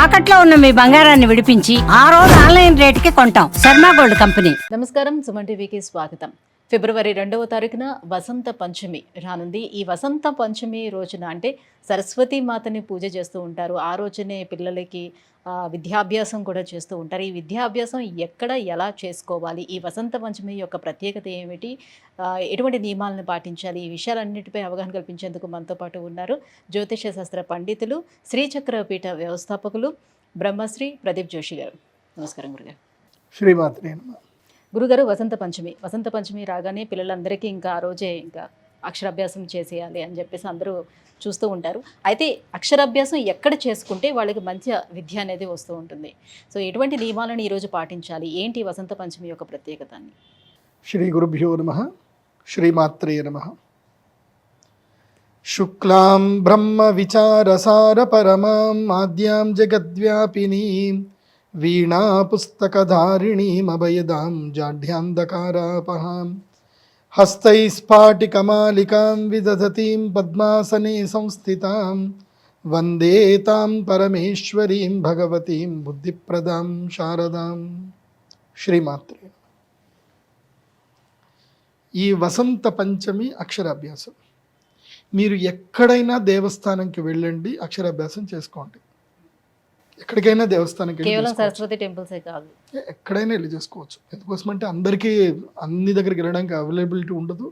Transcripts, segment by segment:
తాకట్లో ఉన్న మీ బంగారాన్ని విడిపించి ఆ రోజు ఆన్లైన్ రేటుకి కొంటాం. Sharma gold company. నమస్కారం, సుమన్ టీవీకి స్వాగతం. ఫిబ్రవరి 2వ తారీఖున వసంత పంచమి రానుంది. ఈ వసంత పంచమి రోజున అంటే సరస్వతీ మాతని పూజ చేస్తూ ఉంటారు. ఆ రోజునే పిల్లలకి విద్యాభ్యాసం కూడా చేస్తూ ఉంటారు. ఈ విద్యాభ్యాసం ఎక్కడ ఎలా చేసుకోవాలి, ఈ వసంత పంచమి యొక్క ప్రత్యేకత ఏమిటి, ఎటువంటి నియమాలను పాటించాలి, ఈ విషయాలన్నిటిపై అవగాహన కల్పించేందుకు మనతో పాటు ఉన్నారు జ్యోతిష శాస్త్ర పండితులు, శ్రీచక్ర పీఠ వ్యవస్థాపకులు బ్రహ్మశ్రీ ప్రదీప్ జోషి గారు. నమస్కారం గురుగారు. శ్రీమాత్రే నమః. గురుగారు, వసంత పంచమి రాగానే పిల్లలందరికీ ఇంకా ఆ రోజే ఇంకా అక్షరాభ్యాసం చేసేయాలి అని చెప్పేసి అందరూ చూస్తూ ఉంటారు. అయితే అక్షరాభ్యాసం ఎక్కడ చేసుకుంటే వాళ్ళకి మంచి విద్య అనేది వస్తూ ఉంటుంది. సో ఎటువంటి నియమాలను ఈరోజు పాటించాలి, ఏంటి వసంత పంచమి యొక్క ప్రత్యేకతని? శ్రీ గురుభ్యో నమః. శ్రీమాత్రే నమః. శుక్లాం బ్రహ్మ విచారసార పరమాం ఆద్యాం జగద్వ్యాపినీం వీణా పుస్తకధారిణీం అభయదాం జాఢ్యాంధకారాపహాం హస్తైస్ఫాటికమాలికాం విదధతీం పద్మాసనే సంస్థితాం వందే తాం పరమేశ్వరీం భగవతీం బుద్ధిప్రదాం శారదాం. శ్రీమాత్రే. ఈ వసంత పంచమి అక్షరాభ్యాసం మీరు ఎక్కడైనా దేవస్థానంకి వెళ్ళండి, అక్షరాభ్యాసం చేసుకోండి. ఎక్కడికైనా దేవస్థానంకి కేవలం సరస్వతి టెంపుల్సే కాదు, ఎక్కడైనా వెళ్ళి చేసుకోవచ్చు. ఎందుకోసం అంటే అందరికీ అన్ని దగ్గరికి వెళ్ళడానికి అవైలబిలిటీ ఉండదు.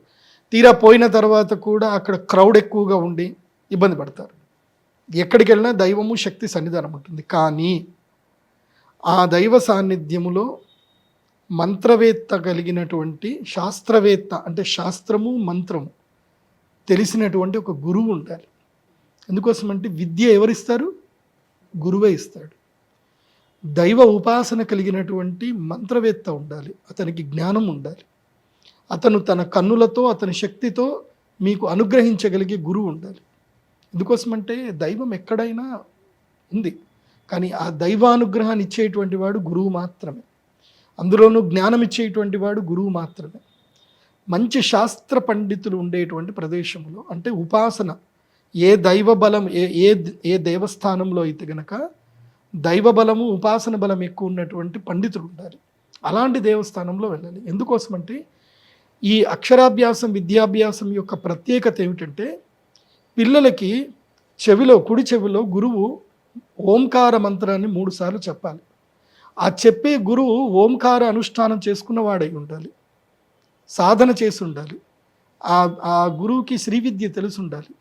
తీరా పోయిన తర్వాత కూడా అక్కడ క్రౌడ్ ఎక్కువగా ఉండి ఇబ్బంది పడతారు. ఎక్కడికి వెళ్ళినా దైవము శక్తి సన్నిధానం ఉంటుంది. కానీ ఆ దైవ సాన్నిధ్యములో మంత్రవేత్త కలిగినటువంటి శాస్త్రవేత్త, అంటే శాస్త్రము మంత్రము తెలిసినటువంటి ఒక గురువు ఉండాలి. ఎందుకోసం అంటే విద్య ఎవరిస్తారు? గురువే ఇస్తాడు. దైవ ఉపాసన కలిగినటువంటి మంత్రవేత్త ఉండాలి, అతనికి జ్ఞానం ఉండాలి. అతను తన కన్నులతో అతని శక్తితో మీకు అనుగ్రహించగలిగే గురువు ఉండాలి. ఎందుకోసమంటే దైవం ఎక్కడైనా ఉంది, కానీ ఆ దైవానుగ్రహాన్ని ఇచ్చేటువంటి వాడు గురువు మాత్రమే. అందులోనూ జ్ఞానం ఇచ్చేటువంటి వాడు గురువు మాత్రమే. మంచి శాస్త్ర పండితులు ఉండేటువంటి ప్రదేశంలో, అంటే ఉపాసన ఏ దైవ బలం ఏ దేవస్థానంలో అయితే గనక దైవ బలము ఉపాసన బలం ఎక్కువ ఉన్నటువంటి పండితులు ఉండాలి. అలాంటి దేవస్థానంలో వెళ్ళాలి. ఎందుకోసమంటే ఈ అక్షరాభ్యాసం విద్యాభ్యాసం యొక్క ప్రత్యేకత ఏమిటంటే పిల్లలకి చెవిలో, కుడి చెవిలో గురువు ఓంకార మంత్రాన్ని 3 సార్లు చెప్పాలి. ఆ చెప్పే గురువు ఓంకార అనుష్ఠానం చేసుకున్న వాడై ఉండాలి, సాధన చేసి ఉండాలి, ఆ గురువుకి శ్రీ విద్య తెలిసి ఉండాలి.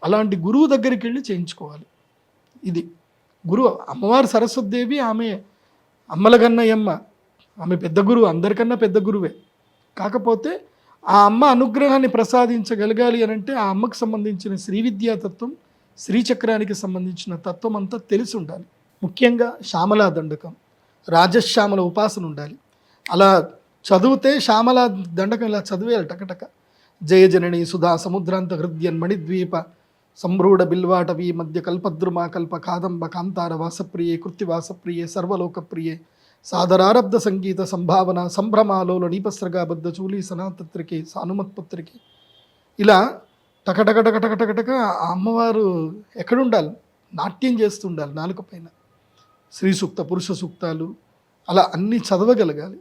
అలాంటి గురువు దగ్గరికి వెళ్ళి చేయించుకోవాలి. ఇది గురువు. అమ్మవారు సరస్వతీదేవి, ఆమె అమ్మలగన్నయమ్మ, ఆమె పెద్ద గురువు, అందరికన్నా పెద్ద గురువే. కాకపోతే ఆ అమ్మ అనుగ్రహాన్ని ప్రసాదించగలగాలి అని అంటే ఆ అమ్మకు సంబంధించిన శ్రీ విద్యాతత్వం, శ్రీచక్రానికి సంబంధించిన తత్వం అంతా తెలిసి ఉండాలి. ముఖ్యంగా శ్యామలా దండకం, రాజశ్యామల ఉపాసన ఉండాలి. అలా చదివితే శ్యామలా దండకం ఇలా చదివేయాలి టకటక. జయ జనని సుధా సముద్రాంత హృద్యన్ మణిద్వీప సంభ్రూఢ బిల్వాటవీ మధ్య కల్పద్రుమా కల్ప కాదంబ కాంతార వాసప్రియే కృత్తివాసప్రియే సర్వలోకప్రియే సాదరారబ్ధ సంగీత సంభావన సంభ్రమాలోల నీపస్రగాబద్ధ చూలి సనాతత్రికే సానుమత్పుత్రికే. ఇలా టకటకటకటకటక ఆ అమ్మవారు ఎక్కడుండాలి? నాట్యం చేస్తుండాలి నాలుక పైన. స్త్రీ సూక్త, పురుష సూక్తాలు అలా అన్నీ చదవగలగాలి.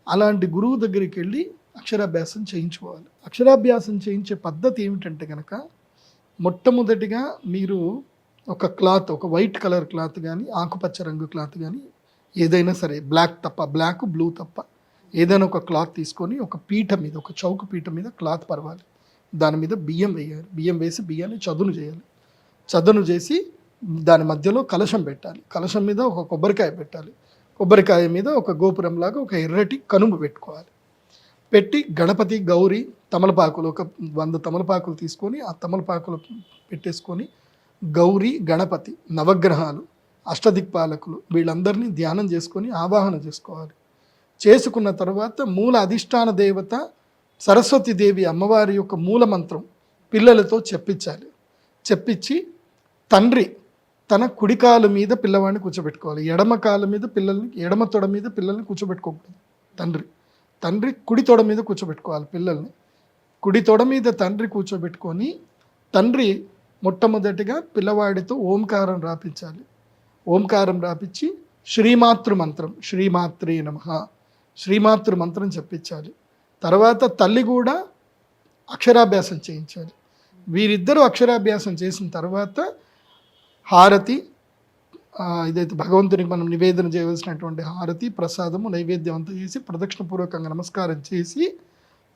అలాంటి గురువు దగ్గరికి వెళ్ళి అక్షరాభ్యాసం చేయించుకోవాలి. అక్షరాభ్యాసం చేయించే పద్ధతి ఏమిటంటే కనుక మొట్టమొదటిగా మీరు ఒక క్లాత్, ఒక వైట్ కలర్ క్లాత్ కానీ ఆకుపచ్చ రంగు క్లాత్ కానీ ఏదైనా సరే, బ్లాక్ తప్ప, బ్లాక్ బ్లూ తప్ప ఏదైనా ఒక క్లాత్ తీసుకొని ఒక పీఠ మీద, ఒక చౌక పీఠ మీద క్లాత్ పరవాలి. దాని మీద బియ్యం వేయాలి. బియ్యం వేసి బియ్యాన్ని చదును చేయాలి. చదును చేసి దాని మధ్యలో కలశం పెట్టాలి. కలశం మీద ఒక కొబ్బరికాయ పెట్టాలి. కొబ్బరికాయ మీద ఒక గోపురంలాగా ఒక ఎర్రటి కనుమ పెట్టుకోవాలి. పెట్టి గణపతి, గౌరీ, తమలపాకులు, ఒక 100 తమలపాకులు తీసుకొని ఆ తమలపాకులు పెట్టేసుకొని గౌరీ, గణపతి, నవగ్రహాలు, అష్టదిక్పాలకులు వీళ్ళందరినీ ధ్యానం చేసుకొని ఆవాహన చేసుకోవాలి. చేసుకున్న తర్వాత మూల అధిష్టాన దేవత సరస్వతీదేవి అమ్మవారి యొక్క మూల మంత్రం పిల్లలతో చెప్పించాలి. చెప్పించి తండ్రి తన కుడికాలు మీద పిల్లవాడిని కూర్చోబెట్టుకోవాలి. ఎడమ కాలు మీద పిల్లల్ని, ఎడమ తొడ మీద పిల్లల్ని కూర్చోబెట్టుకోకూడదు. తండ్రి కుడి తొడ మీద కూర్చోబెట్టుకోవాలి పిల్లల్ని. కుడి తొడ మీద తండ్రి కూర్చోబెట్టుకొని తండ్రి మొట్టమొదటిగా పిల్లవాడితో ఓంకారం రాపించాలి. ఓంకారం రాపిచ్చి శ్రీమాతృ మంత్రం, శ్రీమాత్రే నమః, శ్రీమాతృ మంత్రం చెప్పించాలి. తర్వాత తల్లి కూడా అక్షరాభ్యాసం చేయించాలి. వీరిద్దరూ అక్షరాభ్యాసం చేసిన తర్వాత హారతి, ఇదైతే భగవంతునికి మనం నివేదన చేయవలసినటువంటి హారతి, ప్రసాదము, నైవేద్యం అంతా చేసి ప్రదక్షిణపూర్వకంగా నమస్కారం చేసి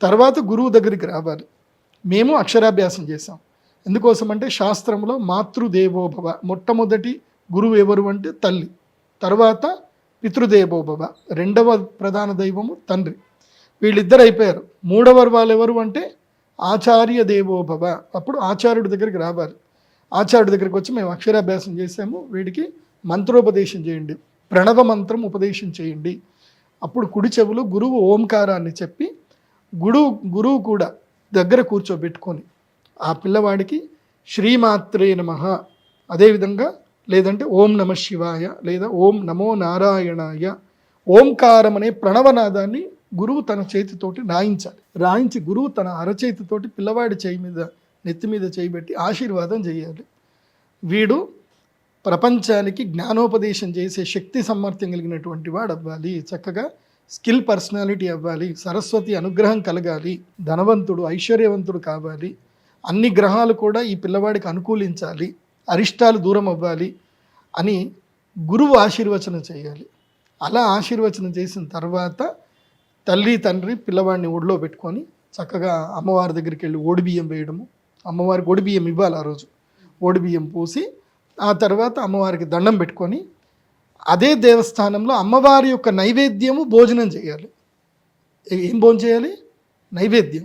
తర్వాత గురువు దగ్గరికి రావాలి. మేము అక్షరాభ్యాసం చేసాం. ఎందుకోసమంటే శాస్త్రంలో మాతృదేవోభవ, మొట్టమొదటి గురువు ఎవరు అంటే తల్లి, తర్వాత పితృదేవోభవ, రెండవ ప్రధాన దైవము తండ్రి. వీళ్ళిద్దరు అయిపోయారు. మూడవ వాళ్ళు ఎవరు అంటే ఆచార్య దేవోభవ. అప్పుడు ఆచార్యుడి దగ్గరికి రావాలి. ఆచార్యుడి దగ్గరికి వచ్చి మేము అక్షరాభ్యాసం చేసాము, వీడికి మంత్రోపదేశం చేయండి, ప్రణవ మంత్రం ఉపదేశం చేయండి. అప్పుడు కుడి చెవులు గురువు ఓంకారాన్ని చెప్పి గురువు కూడా దగ్గర కూర్చోబెట్టుకొని ఆ పిల్లవాడికి శ్రీమాత్రే నమః, అదేవిధంగా లేదంటే ఓం నమ శివాయ లేదా ఓం నమో నారాయణాయ, ఓంకారం అనే ప్రణవనాదాన్ని గురువు తన చేతితోటి రాయించాలి. రాయించి గురువు తన అరచేతితోటి పిల్లవాడి చేయి మీద, నెత్తి మీద చేయబెట్టి ఆశీర్వాదం చేయాలి. వీడు ప్రపంచానికి జ్ఞానోపదేశం చేసే శక్తి సామర్థ్యం కలిగినటువంటి వాడు అవ్వాలి, చక్కగా స్కిల్ పర్సనాలిటీ అవ్వాలి, సరస్వతి అనుగ్రహం కలగాలి, ధనవంతుడు ఐశ్వర్యవంతుడు కావాలి, అన్ని గ్రహాలు కూడా ఈ పిల్లవాడికి అనుకూలించాలి, అరిష్టాలు దూరం అవ్వాలి అని గురువు ఆశీర్వచనం చేయాలి. అలా ఆశీర్వచనం చేసిన తర్వాత తల్లి తండ్రి పిల్లవాడిని ఒడిలో పెట్టుకొని చక్కగా అమ్మవారి దగ్గరికి వెళ్ళి ఓడిబియ్యం వేయడము, అమ్మవారికి ఓడిబియ్యం ఇవ్వాలి ఆ రోజు, ఓడిబియ్యం పూసి ఆ తర్వాత అమ్మవారికి దండం పెట్టుకొని అదే దేవస్థానంలో అమ్మవారి యొక్క నైవేద్యము భోజనం చేయాలి. ఏం భోజనం చేయాలి? నైవేద్యం,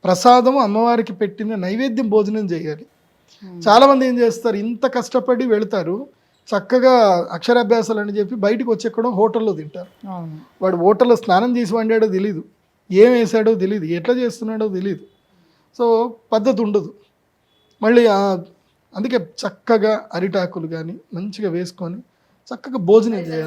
ప్రసాదము, అమ్మవారికి పెట్టిన నైవేద్యం భోజనం చేయాలి. చాలామంది ఏం చేస్తారు, ఇంత కష్టపడి వెళతారు, చక్కగా అక్షరాభ్యాసాలు అని చెప్పి బయటకు వచ్చి ఎక్కడో హోటల్లో తింటారు. వాడు హోటల్లో స్నానం చేసి వండాడో తెలీదు, ఏం వేసాడో తెలీదు, ఎట్లా చేస్తున్నాడో తెలీదు. సో పద్ధతి ఉండదు. మళ్ళీ అందుకే చక్కగా అరిటాకులు కానీ మంచిగా వేసుకొని చక్కగా భోజనం చేయాలి.